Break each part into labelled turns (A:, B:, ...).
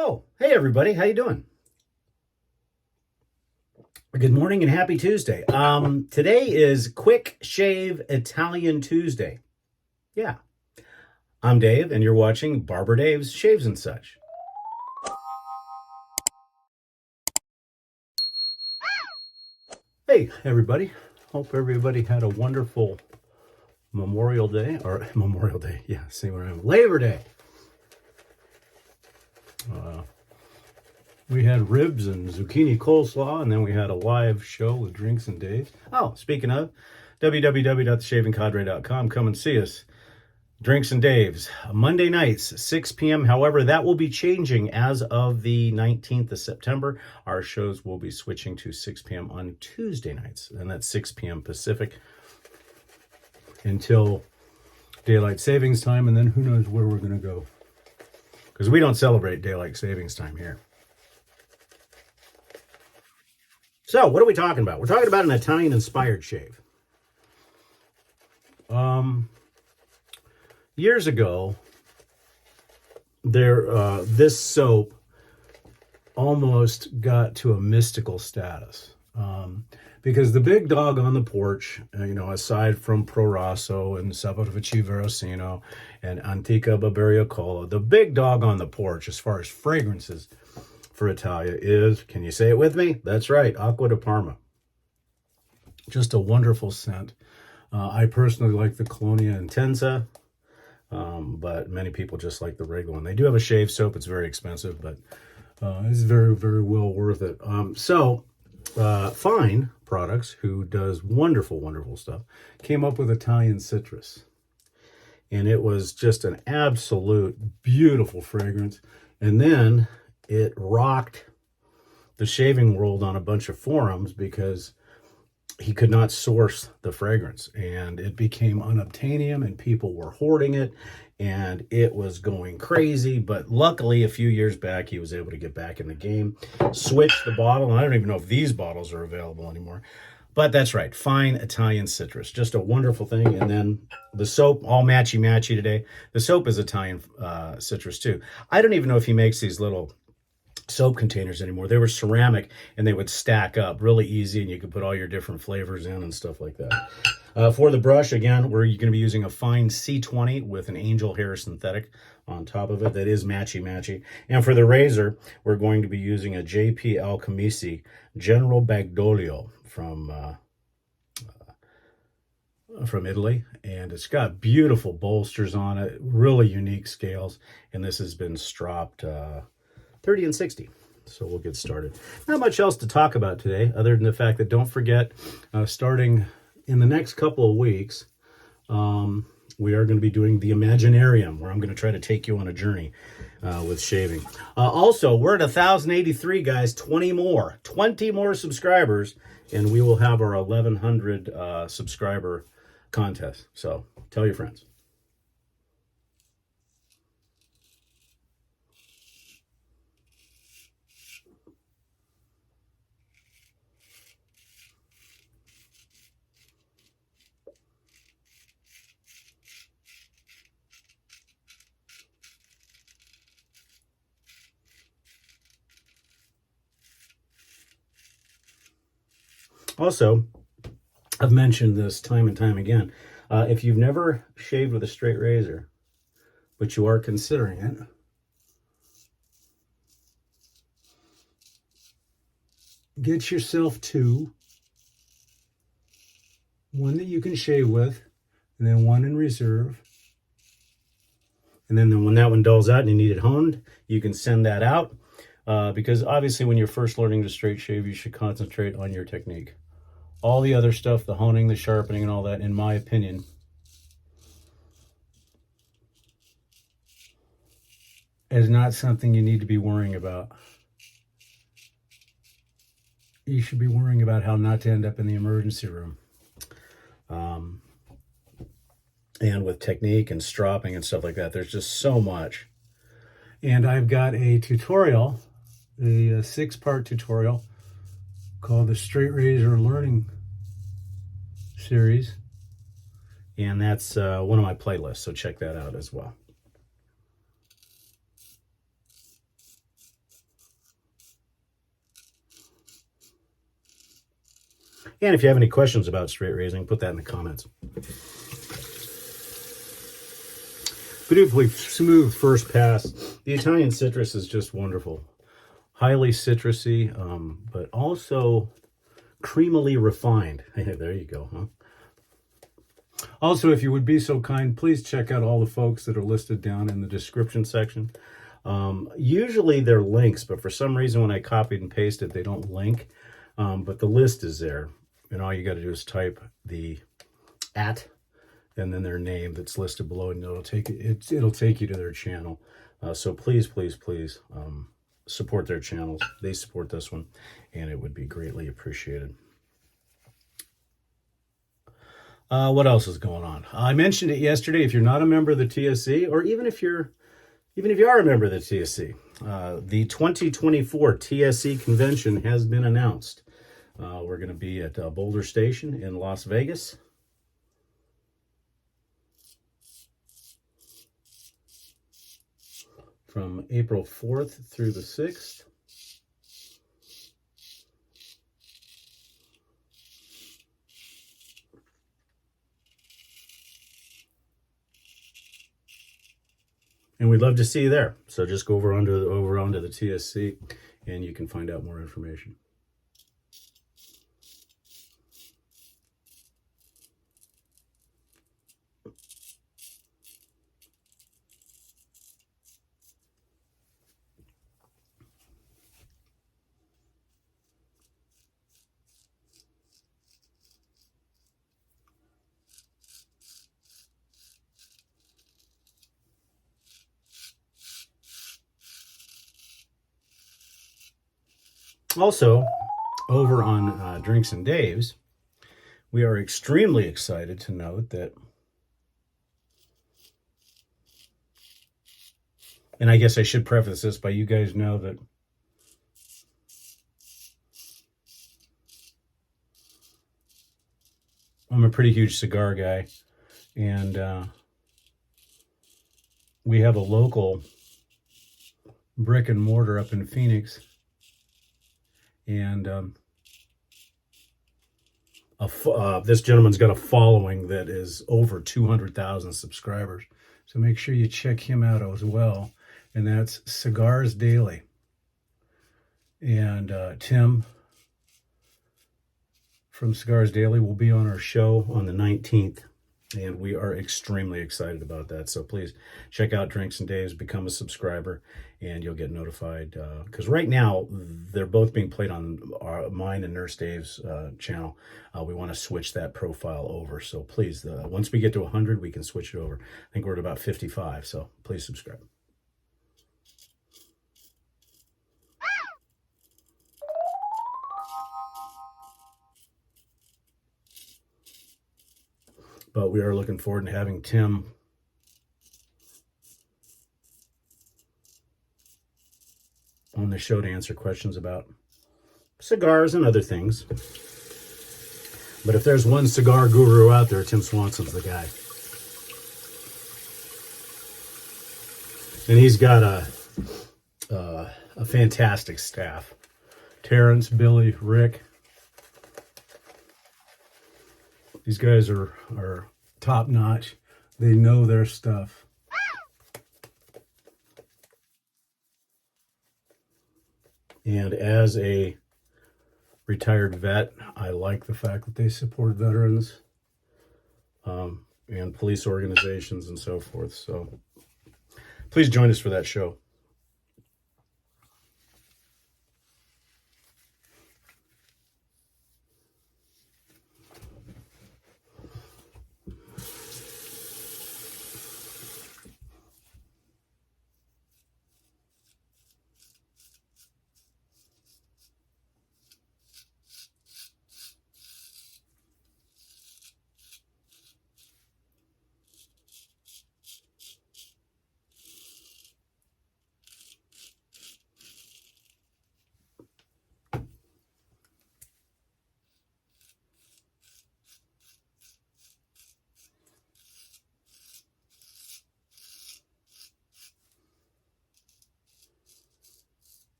A: Oh, hey everybody, how you doing? Good morning and happy Tuesday. Today is Quick Shave Italian Tuesday. Yeah, I'm Dave, and you're watching Barber Dave's Shaves and Such. Hey everybody, hope everybody had a wonderful Memorial Day, yeah, see where I am, Labor Day. We had ribs and zucchini coleslaw, and then we had a live show with Drinks and Daves. Oh, speaking of, www.theshavingcadre.com. Come and see us. Drinks and Daves, Monday nights, 6 p.m. However, that will be changing as of the 19th of September. Our shows will be switching to 6 p.m. on Tuesday nights, and that's 6 p.m. Pacific until daylight savings time, and then who knows where we're going to go. Because we don't celebrate daylight savings time here. So, what are we talking about? We're talking about an Italian-inspired shave. Years ago, this soap almost got to a mystical status. Because the big dog on the porch, aside from Pro Rosso and Salvatore Verosino and Antica Barbaria, the big dog on the porch as far as fragrances for Italia is, can you say it with me? That's right, Acqua di Parma. Just a wonderful scent. I personally like the Colonia Intensa, but many people just like the regular one. They do have a shave soap. It's very expensive, but it's very, very well worth it. Fine Products, who does wonderful, wonderful stuff, came up with Italian Citrus. And it was just an absolute beautiful fragrance. And then it rocked the shaving world on a bunch of forums because he could not source the fragrance, and it became unobtainium, and people were hoarding it, and it was going crazy. But luckily, a few years back, he was able to get back in the game, switch the bottle, and I don't even know if these bottles are available anymore. But that's right, fine Italian Citrus, just a wonderful thing. And then the soap, all matchy-matchy today. The soap is Italian Citrus too. I don't even know if he makes these little soap containers anymore. They were ceramic, and they would stack up really easy, and you could put all your different flavors in and stuff like that. For the brush, again, we're going to be using a fine C20 with an angel hair synthetic on top of it that is matchy-matchy. And for the razor, we're going to be using a JP Alchemisi General Bagdolio from Italy, and it's got beautiful bolsters on it, really unique scales, and this has been stropped 30 and 60. So we'll get started. Not much else to talk about today, other than the fact that don't forget, starting in the next couple of weeks, we are going to be doing the Imaginarium, where I'm going to try to take you on a journey with shaving. Also, we're at 1,083, guys. 20 more subscribers, and we will have our 1,100 subscriber contest. So tell your friends. Also, I've mentioned this time and time again. If you've never shaved with a straight razor, but you are considering it, get yourself two. One that you can shave with, and then one in reserve. And then when that one dulls out and you need it honed, you can send that out. Because obviously when you're first learning to straight shave, you should concentrate on your technique. All the other stuff, the honing, the sharpening, and all that, in my opinion, is not something you need to be worrying about. You should be worrying about how not to end up in the emergency room. And with technique and stropping and stuff like that, there's just so much. And I've got a tutorial, a 6-part tutorial called the Straight Razor Learning Series. And that's one of my playlists, so check that out as well. And if you have any questions about straight raising, put that in the comments. Beautifully smooth first pass. The Italian citrus is just wonderful. Highly citrusy, but also creamily refined. There you go, huh? Also, if you would be so kind, please check out all the folks that are listed down in the description section. Usually they're links, but for some reason when I copied and pasted, they don't link. But the list is there. And all you got to do is type the @ and then their name that's listed below, and it'll take you to their channel. So please, please, please support their channels. They support this one, and it would be greatly appreciated. What else is going on? I mentioned it yesterday. If you're not a member of the TSC, or even if you are a member of the TSC, the 2024 TSC convention has been announced. We're going to be at Boulder Station in Las Vegas. From April 4th through the 6th. And we'd love to see you there. So just go over onto the TSC and you can find out more information. Also, over on Drinks and Dave's, we are extremely excited to note that, and I guess I should preface this by you guys know that I'm a pretty huge cigar guy, and we have a local brick and mortar up in Phoenix, and this gentleman's got a following that is over 200,000 subscribers. So make sure you check him out as well. And that's Cigars Daily. And Tim from Cigars Daily will be on our show on the 19th. And we are extremely excited about that. So please check out Drinks and Dave's, become a subscriber, and you'll get notified. Because right now, they're both being played on mine and Nurse Dave's channel. We want to switch that profile over. So please, once we get to 100, we can switch it over. I think we're at about 55, so please subscribe. But we are looking forward to having Tim on the show to answer questions about cigars and other things. But if there's one cigar guru out there, Tim Swanson's the guy. And he's got a fantastic staff. Terrence, Billy, Rick. These guys are top notch. They know their stuff. And as a retired vet, I like the fact that they support veterans and police organizations and so forth. So please join us for that show.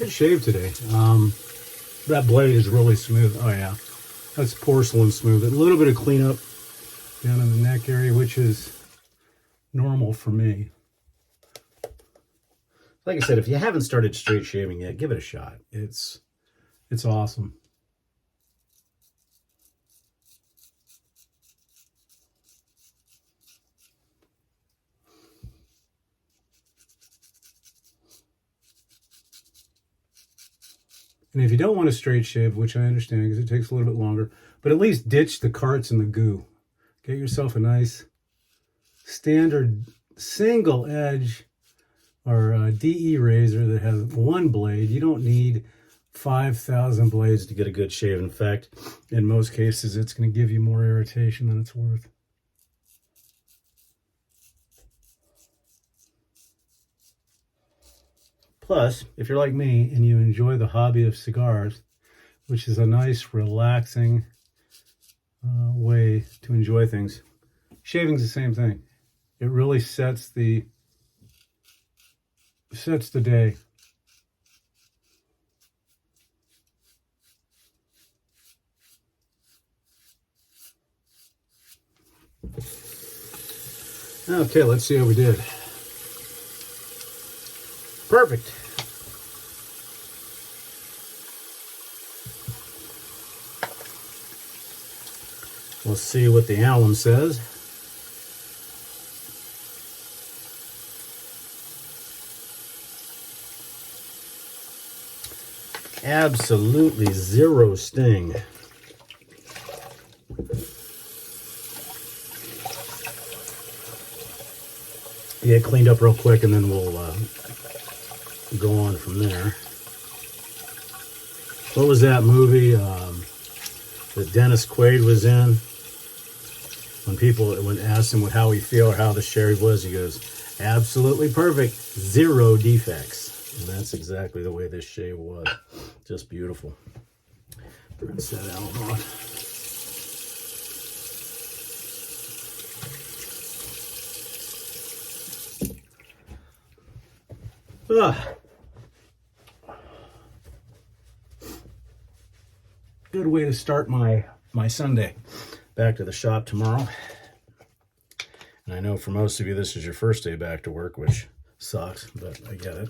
A: Good shave today. That blade is really smooth. Oh yeah, that's porcelain smooth. A little bit of cleanup down in the neck area, which is normal for me. Like I said, if you haven't started straight shaving yet, give it a shot. It's awesome. And if you don't want a straight shave, which I understand because it takes a little bit longer, but at least ditch the carts and the goo. Get yourself a nice standard single edge or DE razor that has one blade. You don't need 5,000 blades to get a good shave. In fact, in most cases, it's going to give you more irritation than it's worth. Plus, if you're like me and you enjoy the hobby of cigars, which is a nice, relaxing way to enjoy things, shaving's the same thing. It really sets the day. Okay, let's see how we did. Perfect. We'll see what the alum says. Absolutely zero sting. Yeah, cleaned up real quick, and then we'll go on from there. What was that movie that Dennis Quaid was in? When people asked him how he feel or how the shave was, he goes, absolutely perfect, zero defects. And that's exactly the way this shave was. Just beautiful. Rinse that out. Good way to start my Sunday. Back to the shop tomorrow. And I know for most of you this is your first day back to work, which sucks, but I get it.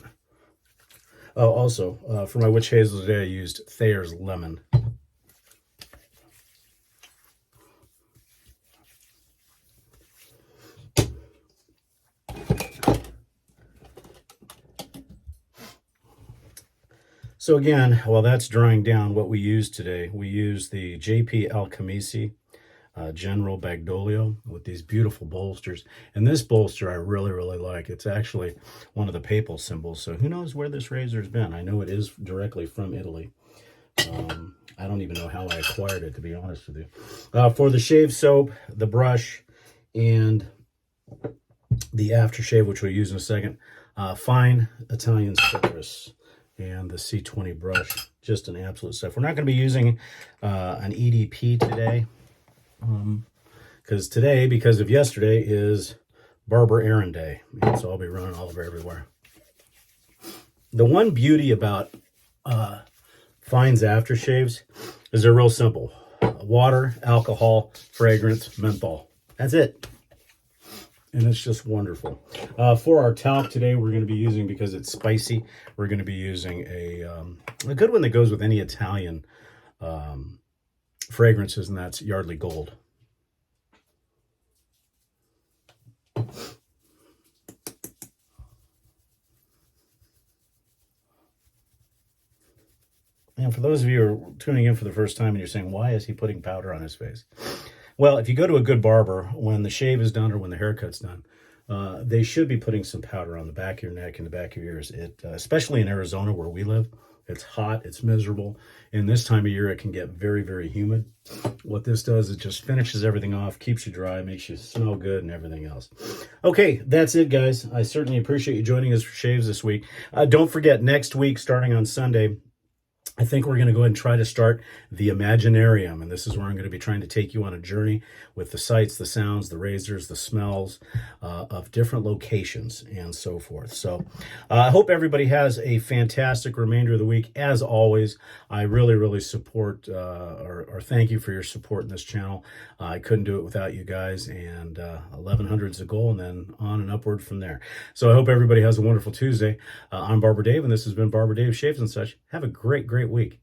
A: Oh, also, for my witch hazel today, I used Thayer's Lemon. So again, while that's drying down, what we used today, we used the JP Alchemisi General Bagdolio with these beautiful bolsters. And this bolster I really, really like. It's actually one of the papal symbols. So who knows where this razor's been? I know it is directly from Italy. I don't even know how I acquired it, to be honest with you. For the shave soap, the brush, and the aftershave, which we'll use in a second, fine Italian citrus and the C20 brush. Just an absolute stuff. We're not going to be using an EDP today. Because of yesterday, is Barber Errand Day. And so I'll be running all over everywhere. The one beauty about Fine's aftershaves is they're real simple. Water, alcohol, fragrance, menthol. That's it. And it's just wonderful. For our talc today, we're going to be using, because it's spicy, we're going to be using a good one that goes with any Italian fragrances, and that's Yardley Gold. And for those of you who are tuning in for the first time and you're saying, why is he putting powder on his face? Well, if you go to a good barber, when the shave is done or when the haircut's done, they should be putting some powder on the back of your neck and the back of your ears. Especially in Arizona where we live, it's hot, it's miserable. And this time of year, it can get very, very humid. What this does, it just finishes everything off, keeps you dry, makes you smell good and everything else. Okay, that's it, guys. I certainly appreciate you joining us for shaves this week. Don't forget, next week, starting on Sunday, I think we're going to go ahead and try to start the Imaginarium. And this is where I'm going to be trying to take you on a journey with the sights, the sounds, the razors, the smells of different locations and so forth. So I hope everybody has a fantastic remainder of the week. As always, I really, really support or thank you for your support in this channel. I couldn't do it without you guys. And 1100 is a goal, and then on and upward from there. So I hope everybody has a wonderful Tuesday. I'm Barber Dave, and this has been Barber Dave Shaves and Such. Have a great, great week.